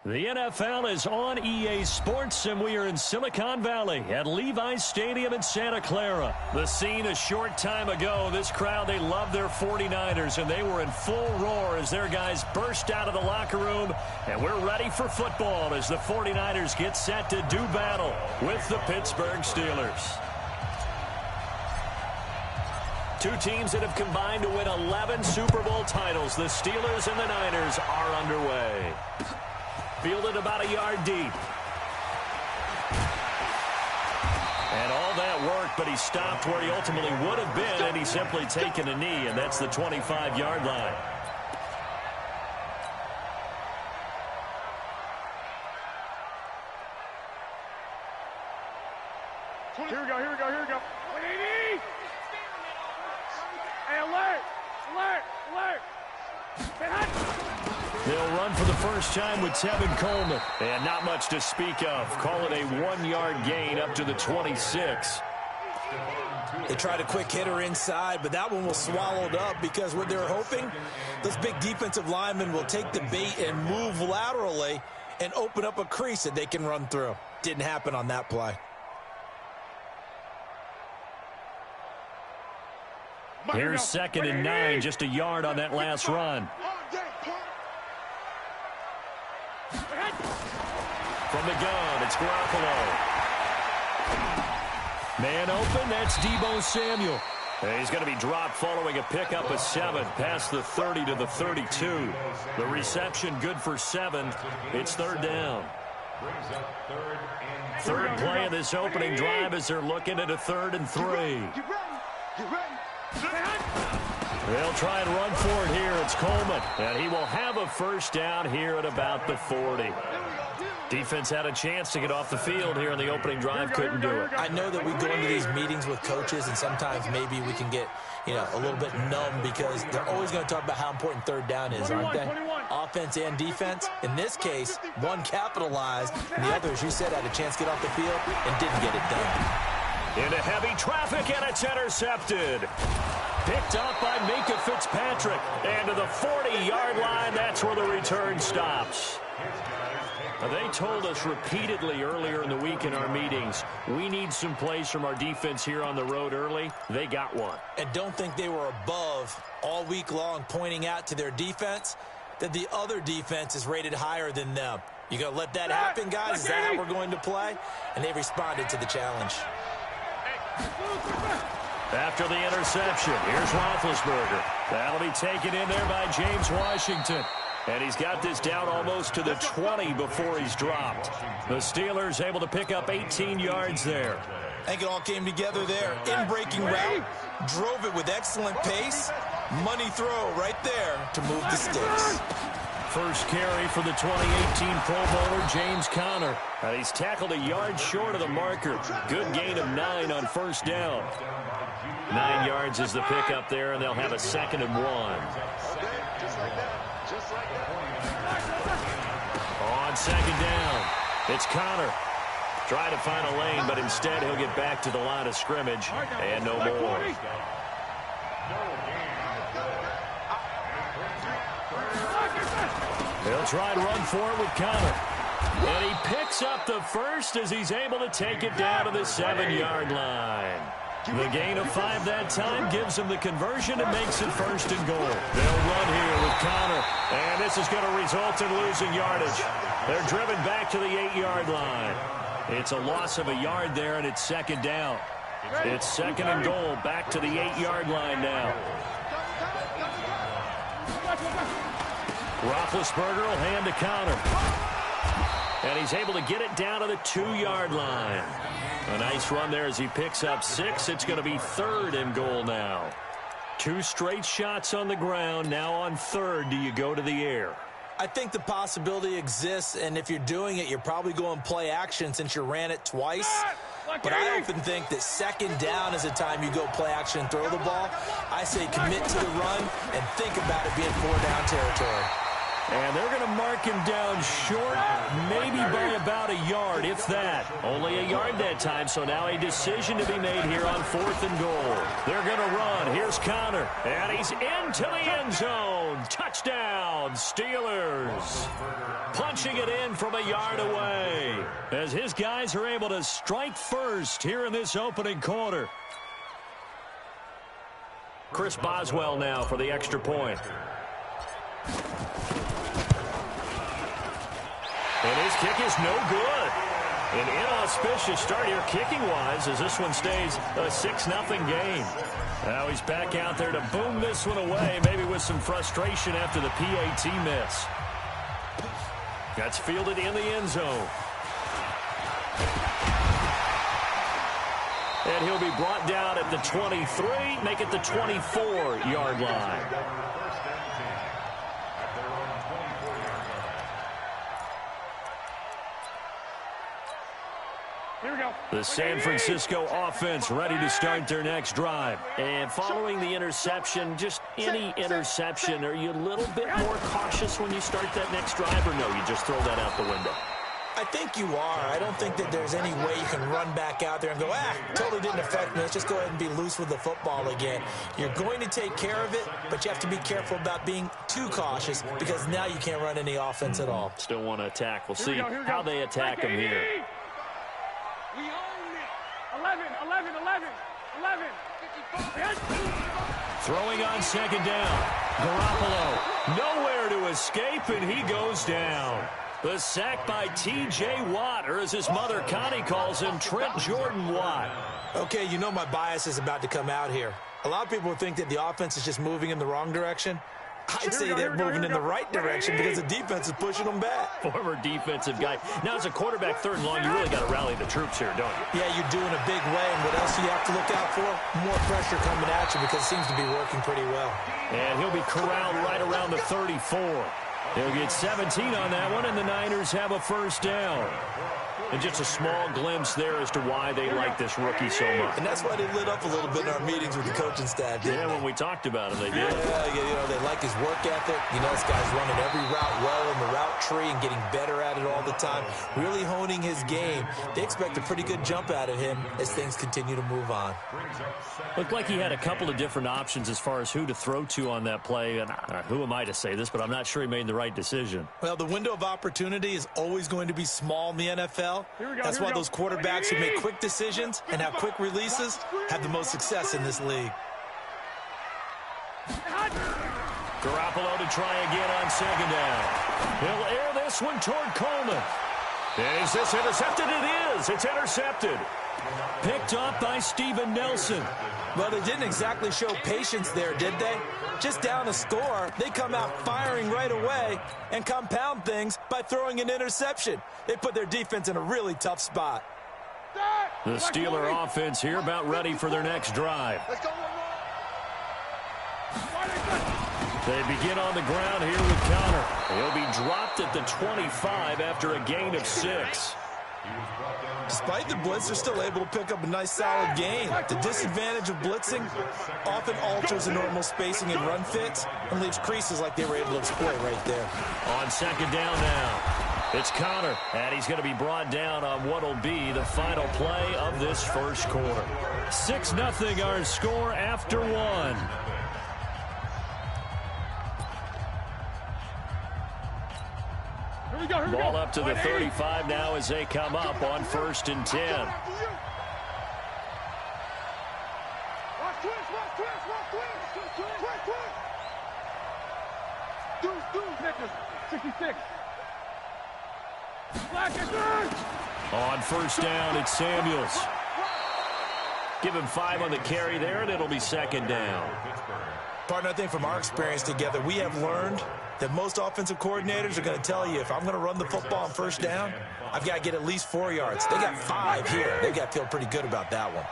The NFL is on EA Sports, and we are in Silicon Valley at Levi's Stadium in Santa Clara. The scene a short time ago, this crowd, they love their 49ers, and they were in full roar as their guys burst out of the locker room, and we're ready for football as the 49ers get set to do battle with the Pittsburgh Steelers. Two teams that have combined to win 11 Super Bowl titles. The Steelers and the Niners are underway. Fielded about a yard deep. And all that work, but he stopped where he ultimately would have been, and he's simply taken a knee, and that's the 25-yard line. Here we go, here we go, here we go. 180! Hey, alert! Alert! Alert! They'll run for the first time with Tevin Coleman. And not much to speak of. Call it a 1-yard gain up to the 26. They tried a quick hitter inside, but that one was swallowed up because what they were hoping, those big defensive linemen will take the bait and move laterally and open up a crease that they can run through. Didn't happen on that play. Here's 2nd and 9, just a yard on that last run. From the gun, it's Garoppolo. Man open, that's Deebo Samuel. And he's going to be dropped following a pickup of 7 past the 30 to the 32. The reception good for 7. It's 3rd down. Third play of this opening drive as they're looking at a 3rd and 3. They'll try and run for it here. It's Coleman. And he will have a first down here at about the 40. Defense had a chance to get off the field here in the opening drive. Couldn't do it. I know that we go into these meetings with coaches, and sometimes maybe we can get, a little bit numb because they're always going to talk about how important 3rd down is, aren't they? Offense and defense. In this case, one capitalized, and the other, as you said, had a chance to get off the field and didn't get it done. Into heavy traffic, and it's intercepted. Picked up by Minka Fitzpatrick. And to the 40-yard line, that's where the return stops. They told us repeatedly earlier in the week in our meetings, we need some plays from our defense here on the road early. They got one. And don't think they were above all week long pointing out to their defense that the other defense is rated higher than them. You going to let that happen, guys? Is that how we're going to play? And they responded to the challenge. After the interception, here's Roethlisberger. That'll be taken in there by James Washington. And he's got this down almost to the 20 before he's dropped. The Steelers able to pick up 18 yards there. I think it all came together there. In-breaking route, drove it with excellent pace. Money throw right there to move the sticks. First carry for the 2018 Pro Bowler, James Conner. And he's tackled a yard short of the marker. Good gain of 9 on first down. 9 yards is the pickup there, and they'll have a 2nd and 1. On 2nd down, it's Conner. Trying to find a lane, but instead he'll get back to the line of scrimmage, and no more. They'll try to run for it with Conner. And he picks up the first as he's able to take it down to the 7-yard line. The gain of 5 that time gives him the conversion and makes it 1st and goal. They'll run here with Conner, and this is going to result in losing yardage. They're driven back to the 8-yard line. It's a loss of a yard there, and it's 2nd down. It's 2nd and goal, back to the 8-yard line now. Roethlisberger will hand to Conner. And he's able to get it down to the 2-yard line. A nice run there as he picks up 6. It's going to be 3rd and goal now. 2 straight shots on the ground. Now on 3rd, do you go to the air? I think the possibility exists, and if you're doing it, you're probably going play action since you ran it twice. But I often think that 2nd down is the time you go play action and throw the ball. I say commit to the run and think about it being 4-down territory. And they're going to mark him down short, maybe by about a yard, if that. Only a yard that time, so now a decision to be made here on 4th and goal. They're going to run. Here's Connor, and he's into the end zone. Touchdown, Steelers. Punching it in from a yard away as his guys are able to strike first here in this opening quarter. Chris Boswell now for the extra point. And his kick is no good. An inauspicious start here kicking-wise as this one stays a 6-0 game. Now he's back out there to boom this one away, maybe with some frustration after the PAT miss. That's fielded in the end zone. And he'll be brought down at the 23, make it the 24-yard line. The San Francisco offense ready to start their next drive. And following the interception, just any interception, are you a little bit more cautious when you start that next drive, or no, you just throw that out the window? I think you are. I don't think that there's any way you can run back out there and go, totally didn't affect me. Let's just go ahead and be loose with the football again. You're going to take care of it, but you have to be careful about being too cautious because now you can't run any offense at all. Still want to attack. We'll see how they attack him here. We own it. 11. Throwing on second down. Garoppolo nowhere to escape, and he goes down. The sack by T.J. Watt, or as his mother Connie calls him, Trent Jordan Watt. Okay, you know my bias is about to come out here. A lot of people think that the offense is just moving in the wrong direction. I'd say they're moving in the right direction because the defense is pushing them back. Former defensive guy. Now, as a quarterback, 3rd and long, you really got to rally the troops here, don't you? Yeah, you're doing a big way, and what else do you have to look out for? More pressure coming at you because it seems to be working pretty well. And he'll be corralled right around the 34. He'll get 17 on that one, and the Niners have a first down. And just a small glimpse there as to why they like this rookie so much. And that's why they lit up a little bit in our meetings with the coaching staff. Yeah, when we talked about him, they did. Yeah, you know, they like his work ethic. You know, this guy's running every route well in the route tree and getting better at it all the time, really honing his game. They expect a pretty good jump out of him as things continue to move on. Looked like he had a couple of different options as far as who to throw to on that play. And who am I to say this, but I'm not sure he made the right decision. Well, the window of opportunity is always going to be small in the NFL. That's why those quarterbacks who make quick decisions and have quick releases have the most success in this league. Garoppolo to try again on second down. He'll air this one toward Coleman. And is this intercepted? It is. It's intercepted. Picked up by Steven Nelson. Well, they didn't exactly show patience there, did they? Just down a score, they come out firing right away and compound things by throwing an interception. They put their defense in a really tough spot. The Steeler offense here about ready for their next drive. They begin on the ground here with Connor. He'll be dropped at the 25 after a gain of 6. Despite the blitz, they're still able to pick up a nice solid gain. The disadvantage of blitzing often alters the normal spacing and run fits and leaves creases like they were able to exploit right there. On second down now, it's Connor, and he's going to be brought down on what will be the final play of this first quarter. 6-0 our score after 1. Ball up to the 35 now as they come up on 1st and 10. 66. On 1st down, it's Samuels. Give him 5 on the carry there, and it'll be 2nd down. Partner, I think from our experience together, we have learned that most offensive coordinators are going to tell you, if I'm going to run the football on 1st down, I've got to get at least 4 yards. They got 5 here. They got to feel pretty good about that one.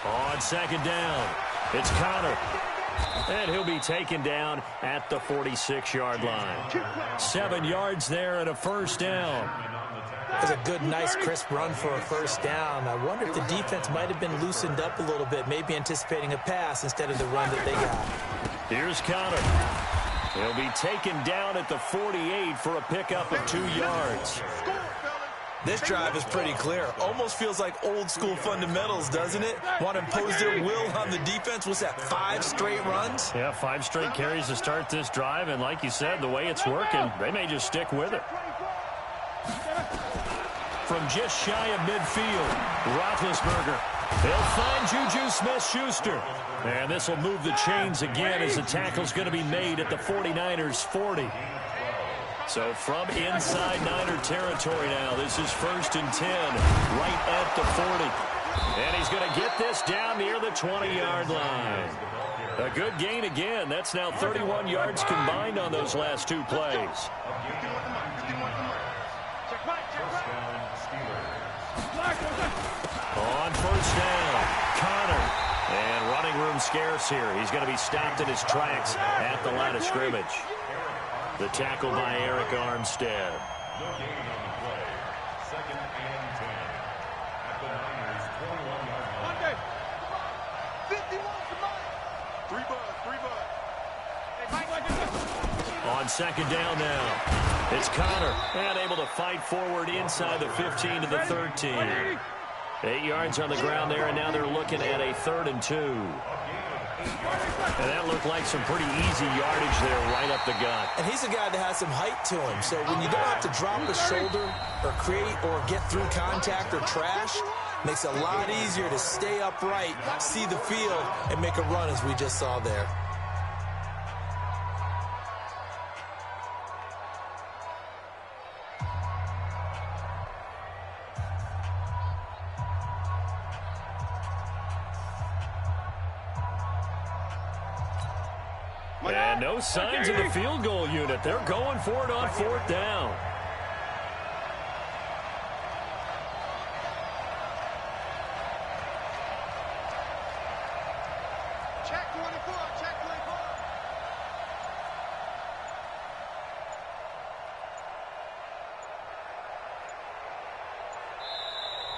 On 2nd down, it's Connor. And he'll be taken down at the 46-yard line. 7 yards there and a 1st down. That's a good, nice, crisp run for a first down. I wonder if the defense might have been loosened up a little bit, maybe anticipating a pass instead of the run that they got. Here's Connor. He'll be taken down at the 48 for a pickup of 2 yards. This drive is pretty clear. Almost feels like old school fundamentals, doesn't it? Want to impose their will on the defense. What's that, 5 straight runs? Yeah, 5 straight carries to start this drive. And like you said, the way it's working, they may just stick with it. From just shy of midfield, Roethlisberger. They'll find Juju Smith-Schuster. And this will move the chains again as the tackle's going to be made at the 49ers' 40. So from inside Niner territory now, this is 1st and 10, right at the 40. And he's going to get this down near the 20-yard line. A good gain again. That's now 31 yards combined on those last 2 plays. On first down, Connor. And running room scarce here. He's going to be stopped in his tracks at the line of scrimmage. The tackle by Eric Armstead. On second down now, it's Connor, and able to fight forward inside the 15 to the 13. 8 yards on the ground there, and now they're looking at a 3rd and 2. And that looked like some pretty easy yardage there right up the gut. And he's a guy that has some height to him, so when you don't have to drop a shoulder or create or get through contact or trash, makes it a lot easier to stay upright, see the field, and make a run as we just saw there. And no signs of the field goal unit. They're going for it on 4th down. Check 24, check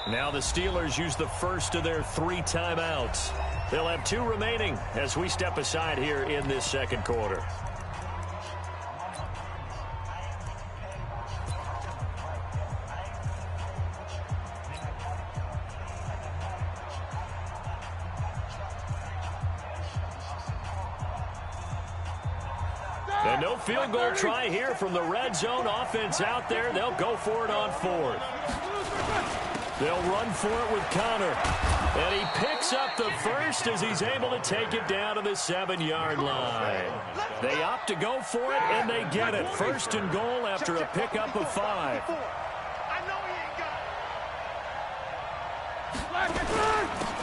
24. Now the Steelers use the first of their 3 timeouts. They'll have 2 remaining as we step aside here in this second quarter. And no field goal try here from the red zone offense out there. They'll go for it on 4th. They'll run for it with Connor. And he picks up the first as he's able to take it down to the 7-yard line. They opt to go for it, and they get it. 1st and goal after a pickup of 5.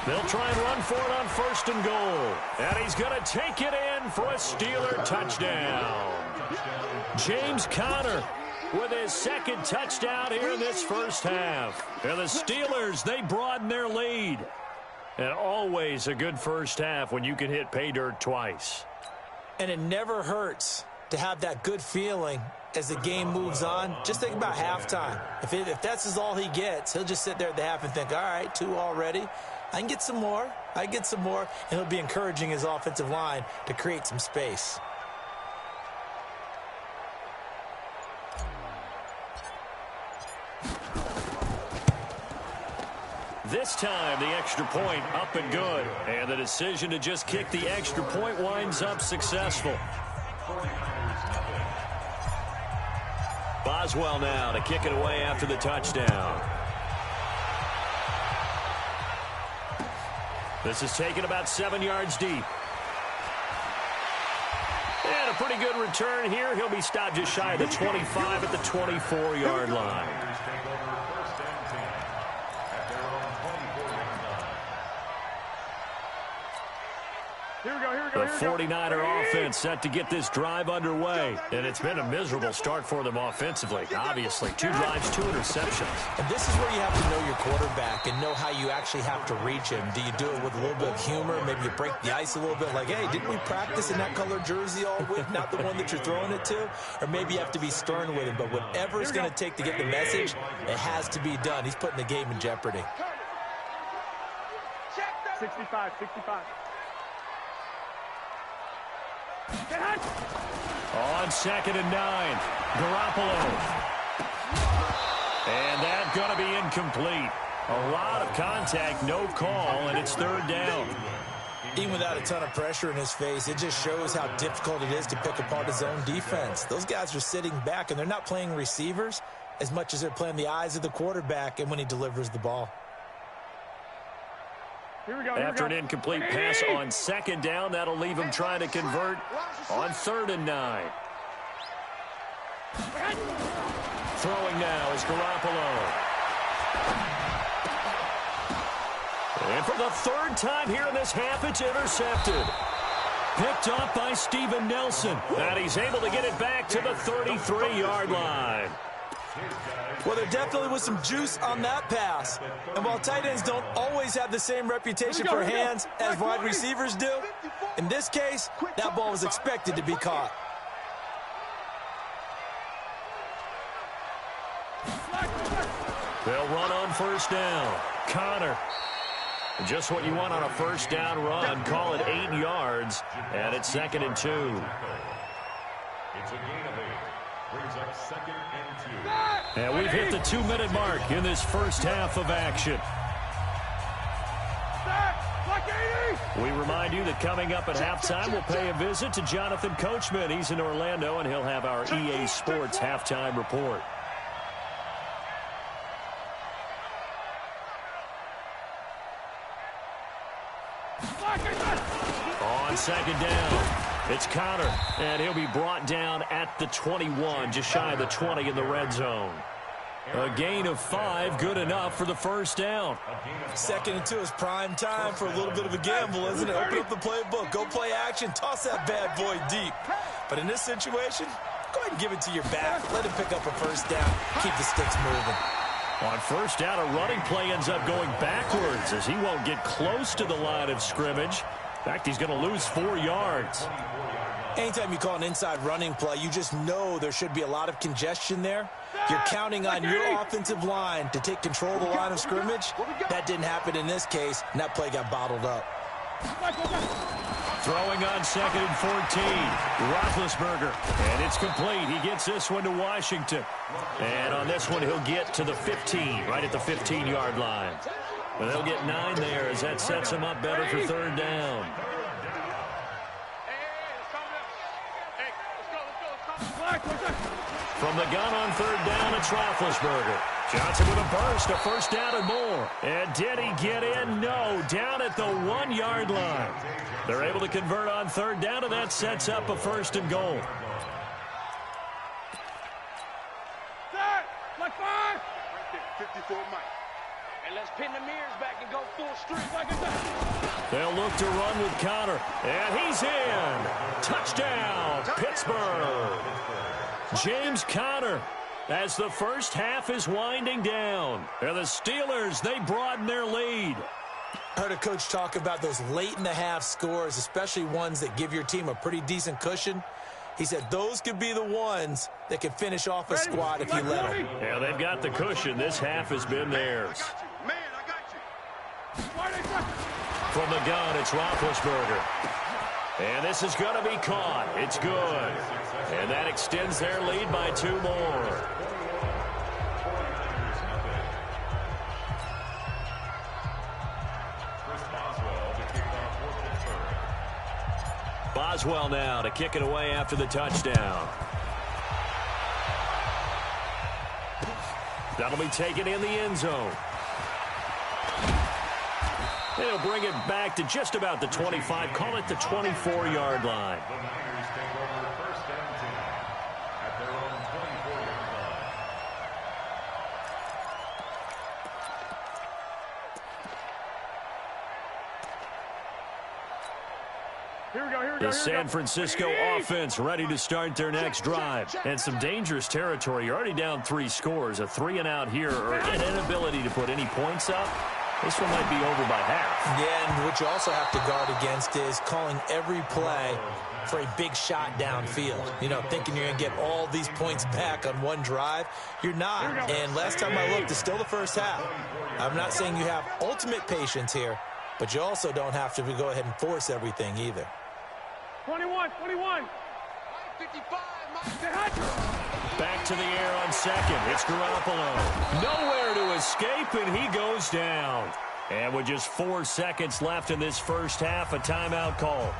They'll try and run for it on 1st and goal. And he's going to take it in for a Steeler touchdown. James Conner with his 2nd touchdown here in this first half. And the Steelers, they broaden their lead. And always a good first half when you can hit pay dirt twice. And it never hurts to have that good feeling as the game moves on. Just think about halftime. If that's all he gets, he'll just sit there at the half and think, all right, 2 already. I can get some more. I get some more. And he'll be encouraging his offensive line to create some space. This time, the extra point up and good. And the decision to just kick the extra point winds up successful. Boswell now to kick it away after the touchdown. This is taken about 7 yards deep. And a pretty good return here. He'll be stopped just shy of the 25 at the 24-yard line. The 49er offense set to get this drive underway, and it's been a miserable start for them offensively. Obviously, 2 drives, 2 interceptions. And this is where you have to know your quarterback and know how you actually have to reach him. Do you do it with a little bit of humor? Maybe you break the ice a little bit like, hey, didn't we practice in that color jersey all week, not the one that you're throwing it to? Or maybe you have to be stern with him. But whatever it's going to take to get the message, it has to be done. He's putting the game in jeopardy. 65, 65. On 2nd and 9, Garoppolo. And that's going to be incomplete. A lot of contact, no call, and it's 3rd down. Even without a ton of pressure in his face, it just shows how difficult it is to pick apart his own defense. Those guys are sitting back, and they're not playing receivers as much as they're playing the eyes of the quarterback and when he delivers the ball. After an incomplete pass on 2nd down, that'll leave him trying to convert on 3rd and 9. Throwing now is Garoppolo. And for the 3rd time here in this half, it's intercepted. Picked off by Steven Nelson. And he's able to get it back to the 33-yard line. Well, there definitely was some juice on that pass. And while tight ends don't always have the same reputation for hands as wide receivers do, in this case, that ball was expected to be caught. They'll run on 1st down. Connor. Just what you want on a 1st down run. Call it 8 yards. And it's 2nd and 2. It's a gain of 8. Brings up 2nd and 2. And we've hit the 2-minute mark in this first half of action. We remind you that coming up at halftime, we'll pay a visit to Jonathan Coachman. He's in Orlando, and he'll have our EA Sports halftime report. On 2nd down. It's Connor, and he'll be brought down at the 21, just shy of the 20 in the red zone. A gain of 5, good enough for the 1st down. 2nd and 2 is prime time for a little bit of a gamble, isn't it? Open up the playbook, go play action, toss that bad boy deep. But in this situation, go ahead and give it to your back. Let him pick up a 1st down, keep the sticks moving. On 1st down, a running play ends up going backwards as he won't get close to the line of scrimmage. In fact, he's going to lose 4 yards. Anytime you call an inside running play, you just know there should be a lot of congestion there. You're counting on your offensive line to take control of the line of scrimmage. That didn't happen in this case, and that play got bottled up. Throwing on 2nd and 14. Roethlisberger. And it's complete. He gets this one to Washington. And on this one, he'll get to the 15, right at the 15-yard line. But they'll get 9 there as that sets him up better for 3rd down. From the gun on 3rd down, it's Roethlisberger. Johnson with a burst, a 1st down and more. And did he get in? No, down at the 1-yard line. They're able to convert on 3rd down, and that sets up a 1st and goal. Like 5. 54 Mike. And let's pin the mirrors back and go full streak like that. They'll look to run with Connor. And he's in. Touchdown, Pittsburgh. James Conner as the first half is winding down. And the Steelers, they broaden their lead. Heard a coach talk about those late-in-the-half scores, especially ones that give your team a pretty decent cushion. He said those could be the ones that could finish off a squad if you let them. Yeah, they've got the cushion. This half has been theirs. Man, I got you. From the gun, it's Roethlisberger. And this is going to be caught. It's good. And that extends their lead by 2 more. Boswell now to kick it away after the touchdown. That'll be taken in the end zone. And he'll bring it back to just about the 25. Call it the 24-yard line. The Niners take over 1st and 10 at their own 24-yard line. The San Francisco offense ready to start their next drive. And some dangerous territory. You're already down 3 scores. A 3-and-out here or an inability to put any points up. This one might be over by half. Yeah, and what you also have to guard against is calling every play for a big shot downfield. You know, thinking you're going to get all these points back on one drive. You're not. And last time I looked, it's still the first half. I'm not saying you have ultimate patience here, but you also don't have to go ahead and force everything either. 21. 55. Back to the air on second. It's Garoppolo. Nowhere to escape, and he goes down. And with just 4 seconds left in this first half, a timeout call.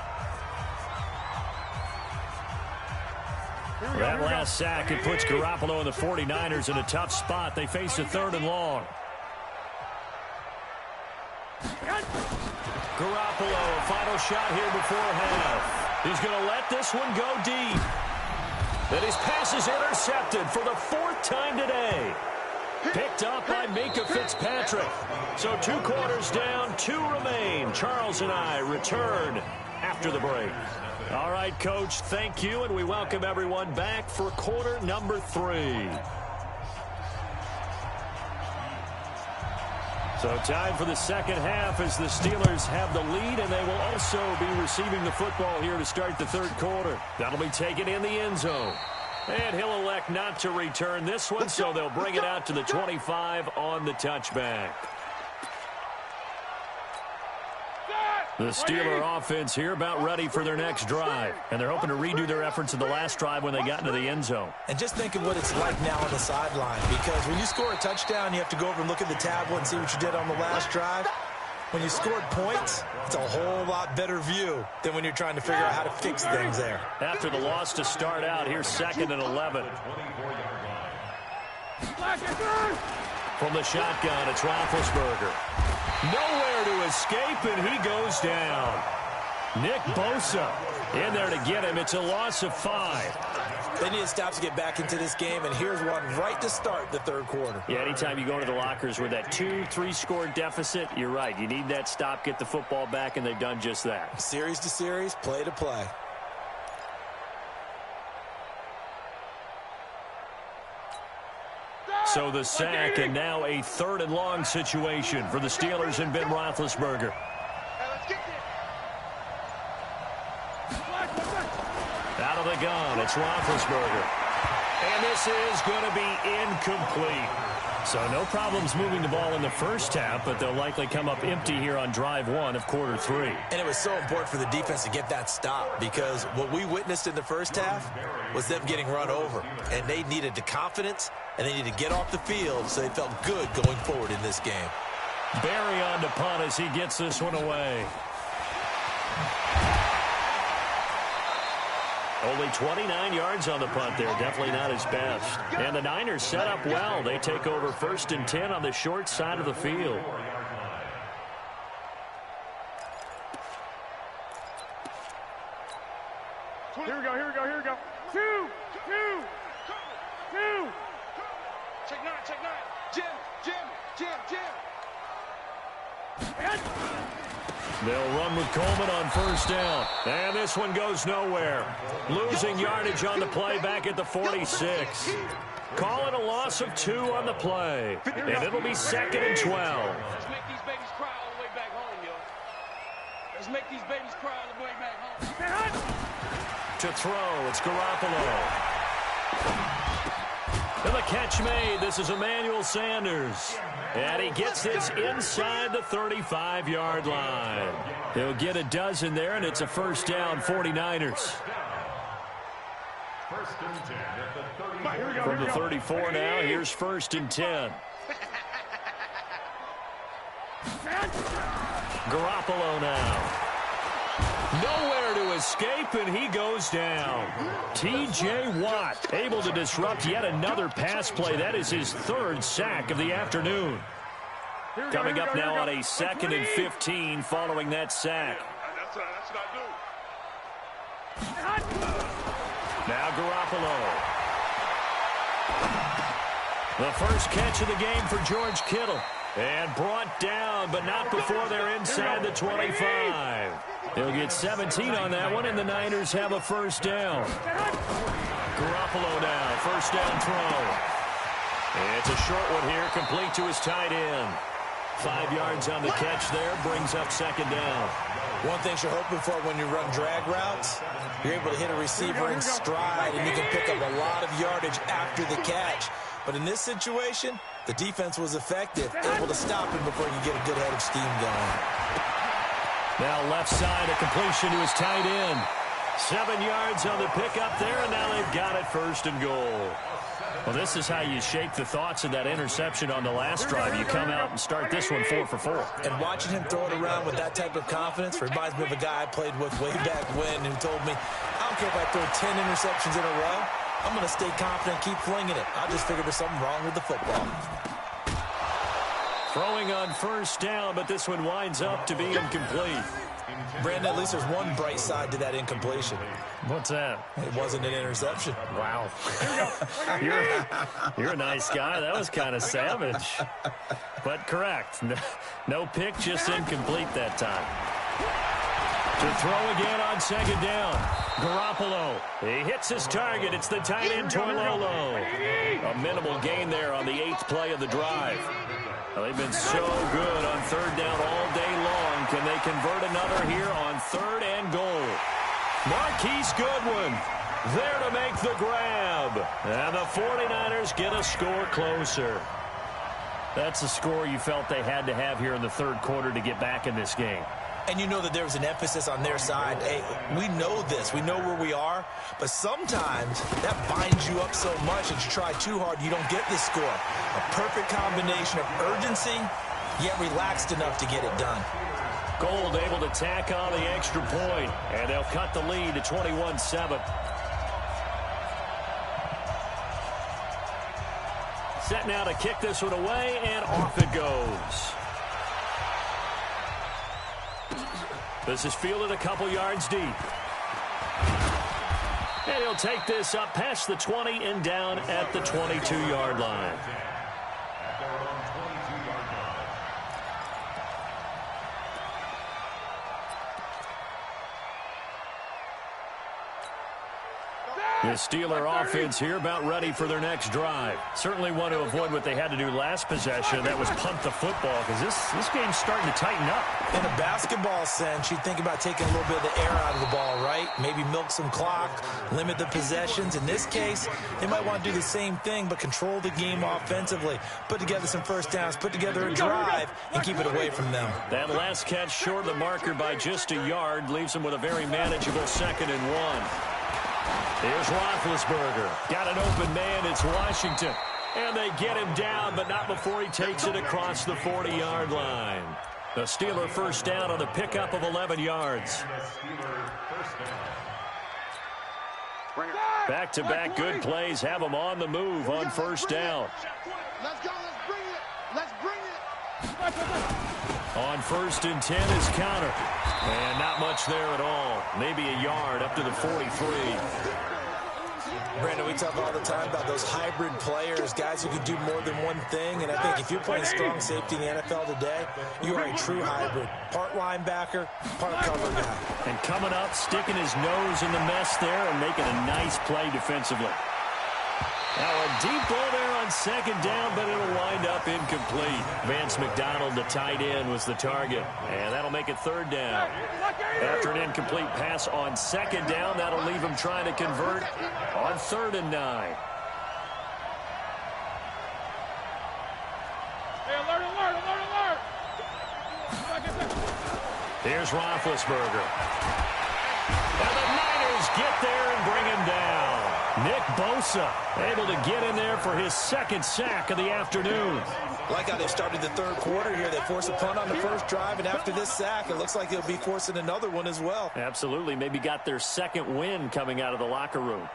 That last sack, it puts Garoppolo and the 49ers in a tough spot. They face a 3rd and long. Garoppolo, a final shot here before half. He's going to let this one go deep. And his pass is intercepted for the 4th time today. Picked up by Minkah Fitzpatrick. So 2 quarters down, 2 remain. Charles and I return after the break. All right, Coach, thank you, and we welcome everyone back for quarter number 3. So time for the second half as the Steelers have the lead, and they will also be receiving the football here to start the 3rd quarter. That'll be taken in the end zone. And he'll elect not to return this one, so they'll bring it out to the 25 on the touchback. The Steeler offense here about ready for their next drive. And they're hoping to redo their efforts in the last drive when they got into the end zone. And just think of what it's like now on the sideline. Because when you score a touchdown, you have to go over and look at the tablet and see what you did on the last drive. When you scored points, it's a whole lot better view than when you're trying to figure out how to fix things there. After the loss to start out, here's 2nd and 11. From the shotgun, it's Roethlisberger. Nowhere to escape, and he goes down. Nick Bosa in there to get him. It's a loss of 5. They need to stop to get back into this game, and here's one right to start the 3rd quarter. Yeah, anytime you go into the lockers with that 2-3 score deficit, you're right. You need that stop, get the football back, and they've done just that. Series to series, play to play. So the sack, and now a 3rd and long situation for the Steelers and Ben Roethlisberger. Out of the gun, it's Roethlisberger. And this is going to be incomplete. So no problems moving the ball in the first half, but they'll likely come up empty here on drive 1 of quarter 3. And it was so important for the defense to get that stop, because what we witnessed in the first half was them getting run over. And they needed the confidence, and they needed to get off the field so they felt good going forward in this game. Barry on to punt as he gets this one away. Only 29 yards on the punt there. Definitely not his best. And the Niners set up well. They take over 1st and 10 on the short side of the field. Here we go. 2. Check 9. Jim. They'll run with Coleman on 1st down. And this one goes nowhere. Losing yardage on the play back at the 46. Calling a loss of 2 on the play. And it'll be 2nd and 12. Let's make these babies cry all the way back home, yo. Let's make these babies cry all the way back home. To throw, it's Garoppolo. And the catch made. This is Emmanuel Sanders. And he gets this inside the 35-yard line. He'll get a dozen there, and it's a 1st down, 49ers. From the 34 now, here's 1st and 10. Garoppolo now. Nowhere to escape, and he goes down. T.J. Watt able to disrupt yet another pass play. That is his 3rd sack of the afternoon. Coming up now on a 2nd and 15 following that sack. That's what I do. Now Garoppolo. The first catch of the game for George Kittle. And brought down, but not before they're inside the 25. He'll get 17 on that one, and the Niners have a first down. Garoppolo now, first down throw. It's a short one here, complete to his tight end. 5 yards on the catch there, brings up second down. One thing you're hoping for when you run drag routes, you're able to hit a receiver in stride, and you can pick up a lot of yardage after the catch. But in this situation, the defense was effective, able to stop him before you get a good head of steam going. Now left side, a completion to his tight end. 7 yards on the pickup there, and now they've got it first and goal. Well, this is how you shake the thoughts of that interception on the last drive. You come out and start this one 4 for 4. And watching him throw it around with that type of confidence reminds me of a guy I played with way back when who told me, I don't care if I throw 10 interceptions in a row, I'm going to stay confident and keep flinging it. I just figured there's something wrong with the football. Throwing on first down, but this one winds up to be incomplete. Brandon, at least there's one bright side to that incompletion. What's that? It wasn't an interception. Wow. You're a nice guy. That was kind of savage. But correct. No pick, just incomplete that time. To throw again on second down. Garoppolo. He hits his target. It's the tight end, Torlolo. A minimal gain there on the 8th play of the drive. Well, they've been so good on third down all day long. Can they convert another here on third and goal? Marquise Goodwin there to make the grab. And the 49ers get a score closer. That's a score you felt they had to have here in the third quarter to get back in this game. And you know that there was an emphasis on their side. Hey, we know this. We know where we are. But sometimes that binds you up so much that you try too hard, you don't get this score. A perfect combination of urgency, yet relaxed enough to get it done. Gold able to tack on the extra point, and they'll cut the lead to 21-7. Set now to kick this one away, and off it goes. This is fielded a couple yards deep. And he'll take this up past the 20 and down at the 22-yard line. The Steeler offense here about ready for their next drive. Certainly want to avoid what they had to do last possession. That was punt the football, because this game's starting to tighten up. In a basketball sense, you think about taking a little bit of the air out of the ball, right? Maybe milk some clock, limit the possessions. In this case, they might want to do the same thing, but control the game offensively. Put together some first downs, put together a drive, and keep it away from them. That last catch short of the marker by just a yard leaves them with a very manageable 2nd and 1. Here's Roethlisberger. Got an open man. It's Washington. And they get him down, but not before he takes it across the 40-yard line. The Steeler first down on the pickup of 11 yards. Back-to-back good plays have them on the move on first down. Let's go. Let's bring it. On 1st and 10 is counter. And not much there at all. Maybe a yard up to the 43. Brandon, we talk all the time about those hybrid players, guys who can do more than one thing. And I think if you're playing strong safety in the NFL today, you are a true hybrid. Part linebacker, part cover guy. And coming up, sticking his nose in the mess there and making a nice play defensively. Now a deep ball there on second down, but it'll wind up incomplete. Vance McDonald, the tight end, was the target. And that'll make it third down. After an incomplete pass on second down, that'll leave him trying to convert on 3rd and 9. Hey, alert. Here's Roethlisberger. And the Niners get there and bring him down. Nick Bosa able to get in there for his 2nd sack of the afternoon. Like how they started the third quarter here. They forced a punt on the first drive, and after this sack, it looks like they'll be forcing another one as well. Absolutely. Maybe got their 2nd win coming out of the locker room.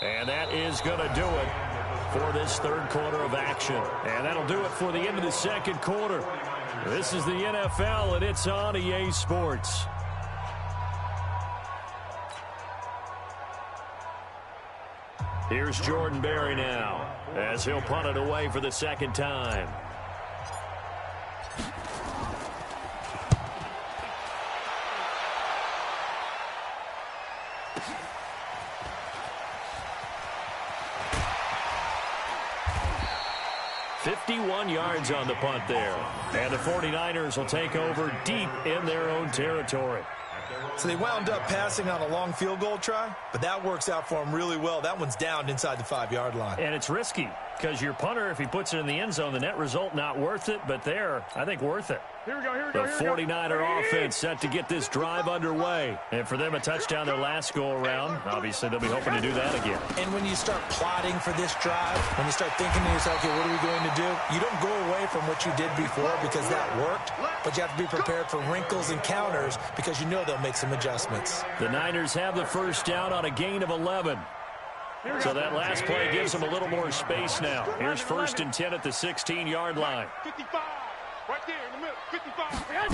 And that is going to do it for this third quarter of action. And that'll do it for the end of the second quarter. This is the NFL, and it's on EA Sports. Here's Jordan Berry now, as he'll punt it away for the second time. $51 yards on the punt there. And the 49ers will take over deep in their own territory. So they wound up passing on a long field goal try, but that works out for them really well. That one's down inside the 5-yard line. And it's risky because your punter, if he puts it in the end zone, the net result not worth it, but there, I think worth it. Here we go. The 49er offense set to get this drive underway. And for them, a touchdown their last go-around. Obviously, they'll be hoping to do that again. And when you start plotting for this drive, when you start thinking to yourself, okay, what are we going to do? You don't go away from what you did before because that worked, but you have to be prepared for wrinkles and counters because you know they'll make some adjustments. The Niners have the first down on a gain of 11. So that last play gives them a little more space now. Here's 1st and 10 at the 16-yard line. 55. Right there in the middle. 55.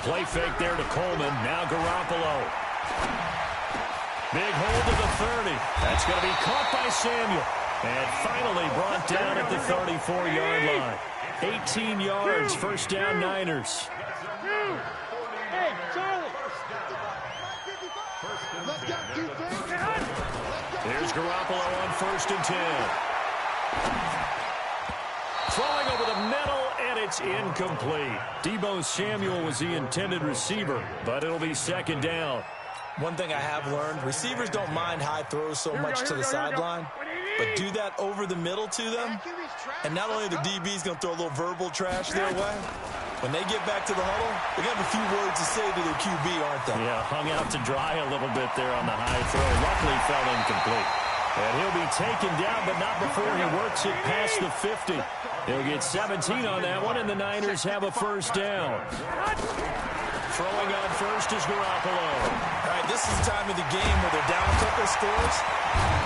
Play fake there to Coleman. Now Garoppolo. Big hold to the 30. That's going to be caught by Samuel. And finally brought down at the 34-yard line. 18 yards, first down Niners. Hey, Charlie. Here's Garoppolo on 1st and 10. Throwing over the middle, and it's incomplete. Deebo Samuel was the intended receiver, but it'll be 2nd down. One thing I have learned, receivers don't mind high throws so much to the sideline, but do that over the middle to them, and not only the DB's going to throw a little verbal trash their way, when they get back to the huddle, they're going to have a few words to say to their QB, aren't they? Yeah, hung out to dry a little bit there on the high throw. Luckily fell incomplete. And he'll be taken down, but not before he works it past the 50. He'll get 17 on that one, and the Niners have a first down. Throwing on first is Garoppolo. All right, this is the time of the game where they're down a couple of scores,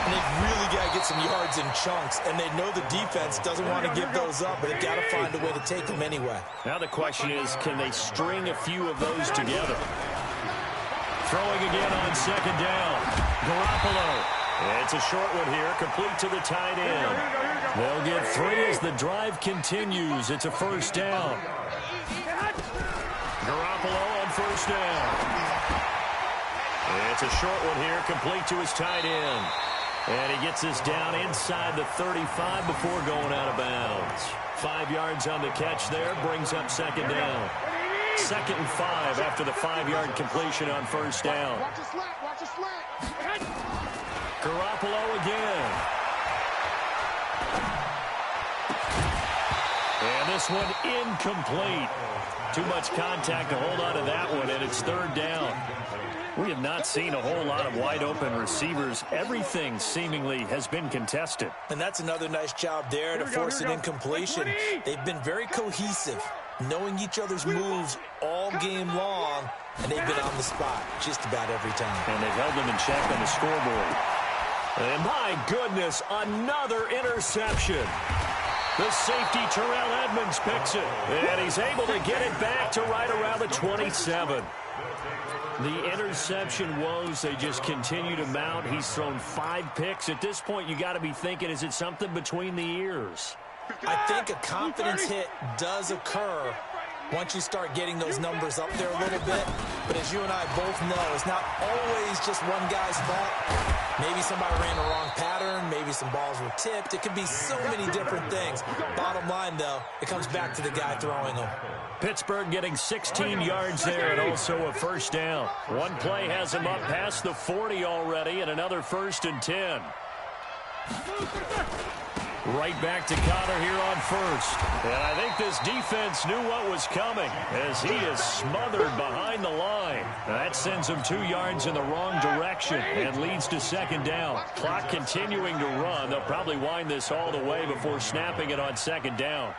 and they've really got to get some yards in chunks, and they know the defense doesn't want to give those up, but they've got to find a way to take them anyway. Now the question is, can they string a few of those together? Throwing again on 2nd down. Garoppolo. It's a short one here, complete to the tight end. They'll get 3 as the drive continues. It's a first down. Garoppolo on 1st down. It's a short one here, complete to his tight end. And he gets us down inside the 35 before going out of bounds. 5 yards on the catch there, brings up 2nd down. 2nd and 5 after the 5-yard completion on 1st down. Watch the slant. Garoppolo again. And this one incomplete. Too much contact to hold on to that one, and it's 3rd down. We have not seen a whole lot of wide-open receivers. Everything seemingly has been contested. And that's another nice job there to force an incompletion. They've been very cohesive, knowing each other's moves all game long, and they've been on the spot just about every time. And they've held them in check on the scoreboard. And my goodness, another interception. The safety, Terrell Edmonds, picks it. And he's able to get it back to right around the 27. The interception woes, they just continue to mount. He's thrown 5 picks. At this point, you got to be thinking, is it something between the ears? I think a confidence hit does occur once you start getting those numbers up there a little bit. But as you and I both know, it's not always just one guy's fault. Maybe somebody ran the wrong pattern. Maybe some balls were tipped. It could be so many different things. Bottom line, though, it comes back to the guy throwing them. Pittsburgh getting 16 yards there and also a first down. One play has him up past the 40 already and another 1st and 10. Right back to Connor here on 1st. And I think this defense knew what was coming as he is smothered behind the line. That sends him 2 yards in the wrong direction and leads to 2nd down. Clock continuing to run. They'll probably wind this all the way before snapping it on 2nd down.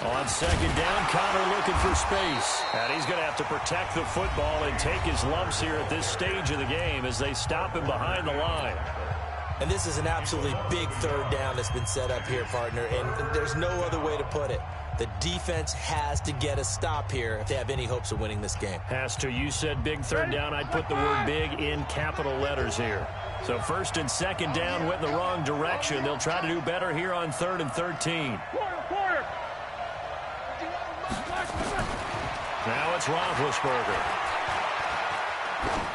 On 2nd down, Connor looking for space. And he's going to have to protect the football and take his lumps here at this stage of the game as they stop him behind the line. And this is an absolutely big 3rd down that's been set up here, partner. And there's no other way to put it. The defense has to get a stop here if they have any hopes of winning this game. Has to. You said big third down. I'd put the word big in capital letters here. So first and second down went in the wrong direction. They'll try to do better here on 3rd and 13. Now it's Roethlisberger.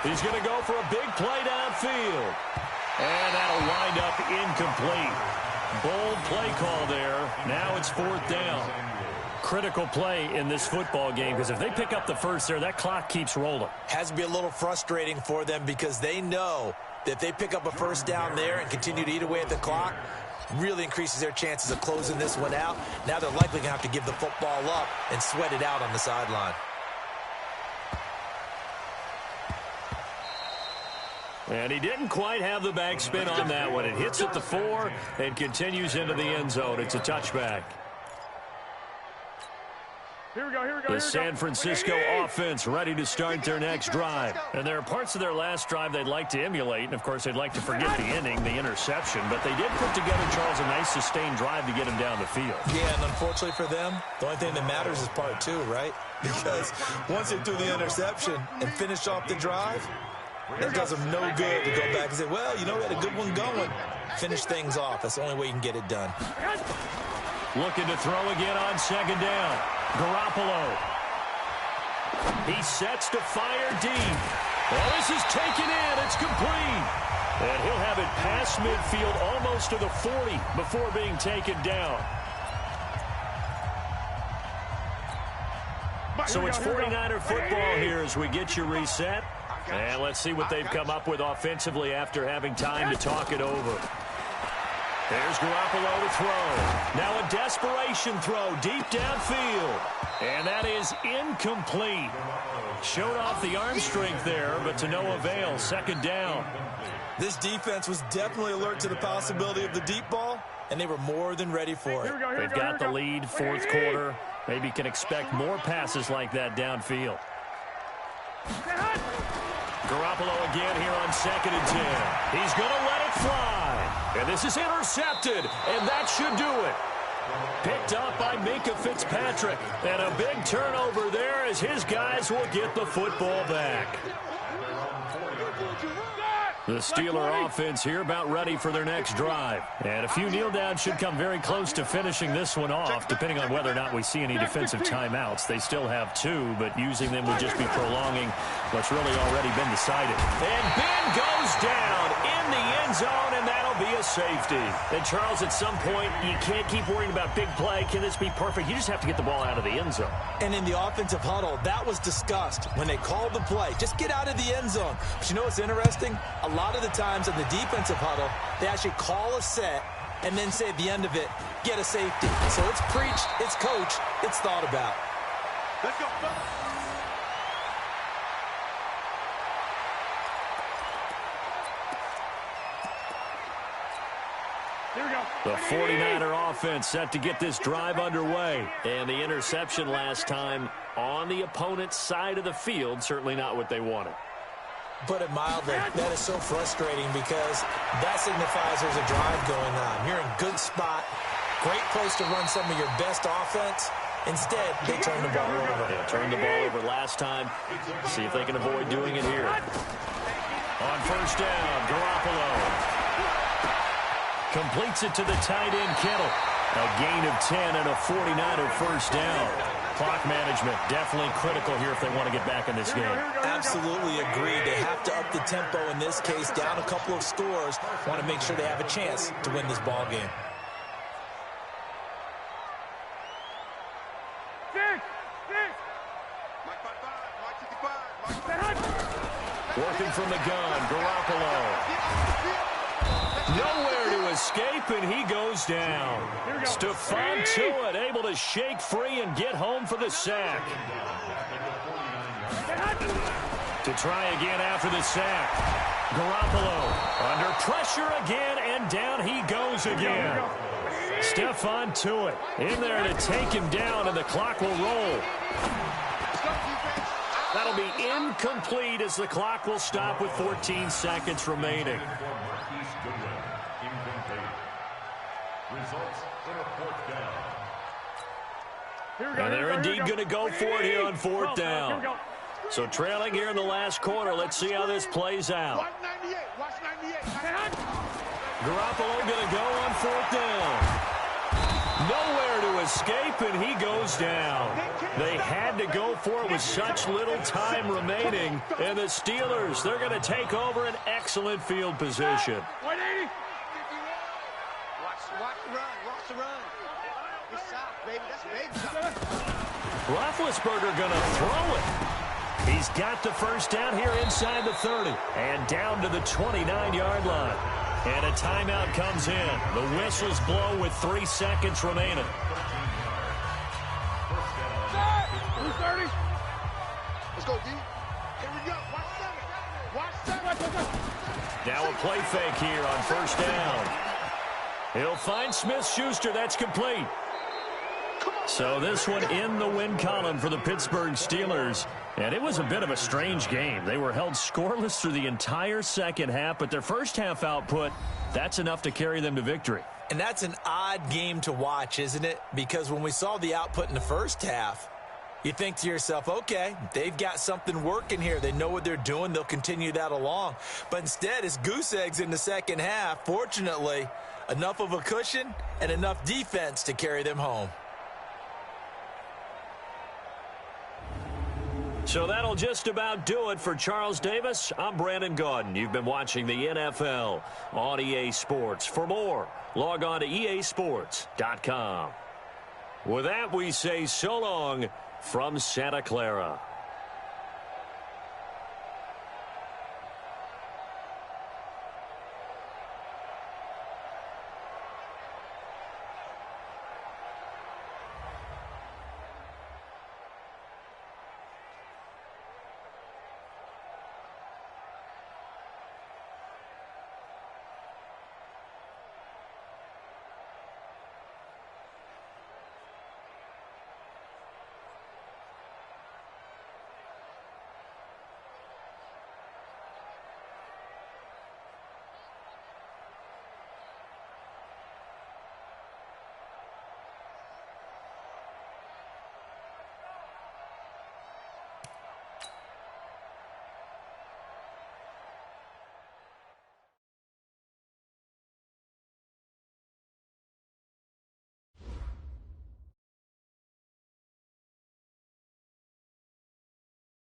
He's going to go for a big play downfield. And that'll wind up incomplete. Bold play call there. Now it's 4th down. Critical play in this football game, because if they pick up the first there, that clock keeps rolling. Has to be a little frustrating for them because they know that if they pick up a first down there and continue to eat away at the clock, really increases their chances of closing this one out. Now they're likely going to have to give the football up and sweat it out on the sideline. And he didn't quite have the backspin on that one. It hits at the 4 and continues into the end zone. It's a touchback. Here we go. The San Francisco offense ready to start their next drive. And there are parts of their last drive they'd like to emulate. And, of course, they'd like to forget the inning, the interception. But they did put together, Charles, a nice sustained drive to get him down the field. Yeah, and unfortunately for them, the only thing that matters is part 2, right? Because once they threw the interception and finished off the drive, it does them no good to go back and say, well, you know, we had a good one going. Finish things off. That's the only way you can get it done. Looking to throw again on second down. Garoppolo. He sets to fire deep. Well, this is taken in. It's complete. And he'll have it past midfield almost to the 40 before being taken down. So it's 49er football here as we get you reset. And let's see what they've come up with offensively after having time to talk it over. There's Garoppolo to throw. Now a desperation throw deep downfield. And that is incomplete. Showed off the arm strength there, but to no avail. Second down. This defense was definitely alert to the possibility of the deep ball, and they were more than ready for it. They've got the lead, 4th quarter. Maybe can expect more passes like that downfield. Garoppolo again here on 2nd and 10. He's going to let it fly. And this is intercepted, and that should do it. Picked up by Minkah Fitzpatrick. And a big turnover there as his guys will get the football back. The Steeler offense here about ready for their next drive. And a few kneel downs should come very close to finishing this one off, depending on whether or not we see any defensive timeouts. They still have 2, but using them would just be prolonging what's really already been decided. And Ben goes down in the end zone, and that'll be a safety. And Charles, at some point, you can't keep worrying about big play. Can this be perfect? You just have to get the ball out of the end zone. And in the offensive huddle, that was discussed when they called the play. Just get out of the end zone. But you know what's interesting? A lot of the times in the defensive huddle, they actually call a set and then say at the end of it, get a safety. So it's preached, it's coached, it's thought about. Let's go. The 49er offense set to get this drive underway. And the interception last time on the opponent's side of the field, certainly not what they wanted. Put it mildly, that is so frustrating because that signifies there's a drive going on. You're in a good spot, great place to run some of your best offense. Instead, they turn the ball over. Yeah, turned the ball over last time. See if they can avoid doing it here. On first down, Garoppolo completes it to the tight end, Kittle. A gain of 10 and a 49er first down. Clock management definitely critical here if they want to get back in this game. Absolutely agree. They have to up the tempo in this case, down a couple of scores. Want to make sure they have a chance to win this ball game. Working from the gun, Garoppolo. Nowhere to escape, and he goes down. Stephon Tuitt able to shake free and get home for the sack. To try again after the sack. Garoppolo under pressure again, and down he goes again. Stephon Tuitt in there to take him down, and the clock will roll. That'll be incomplete as the clock will stop with 14 seconds remaining. And they're indeed going to go for it here on fourth down. So trailing here in the last quarter. Let's see how this plays out. Watch 98. Watch 98. Garoppolo going to go on fourth down. Nowhere to escape, and he goes down. They had to go for it with such little time remaining. And the Steelers, they're going to take over an excellent field position. 180. Watch the run. Watch the run. It's soft, baby. That's baby soft. Roethlisberger going to throw it. He's got the first down here inside the 30 and down to the 29-yard line. And a timeout comes in. The whistles blow with 3 seconds remaining. 230. Let's go, D. Here we go. Watch 7. Watch 7. Now a play fake here on first down. He'll find Smith-Schuster. That's complete. So this one in the win column for the Pittsburgh Steelers. And it was a bit of a strange game. They were held scoreless through the entire second half, but their first half output, that's enough to carry them to victory. And that's an odd game to watch, isn't it? Because when we saw the output in the first half, you think to yourself, okay, they've got something working here. They know what they're doing. They'll continue that along. But instead, it's goose eggs in the second half. Fortunately, enough of a cushion and enough defense to carry them home. So that'll just about do it for Charles Davis. I'm Brandon Gaudin. You've been watching the NFL on EA Sports. For more, log on to easports.com. With that, we say so long from Santa Clara.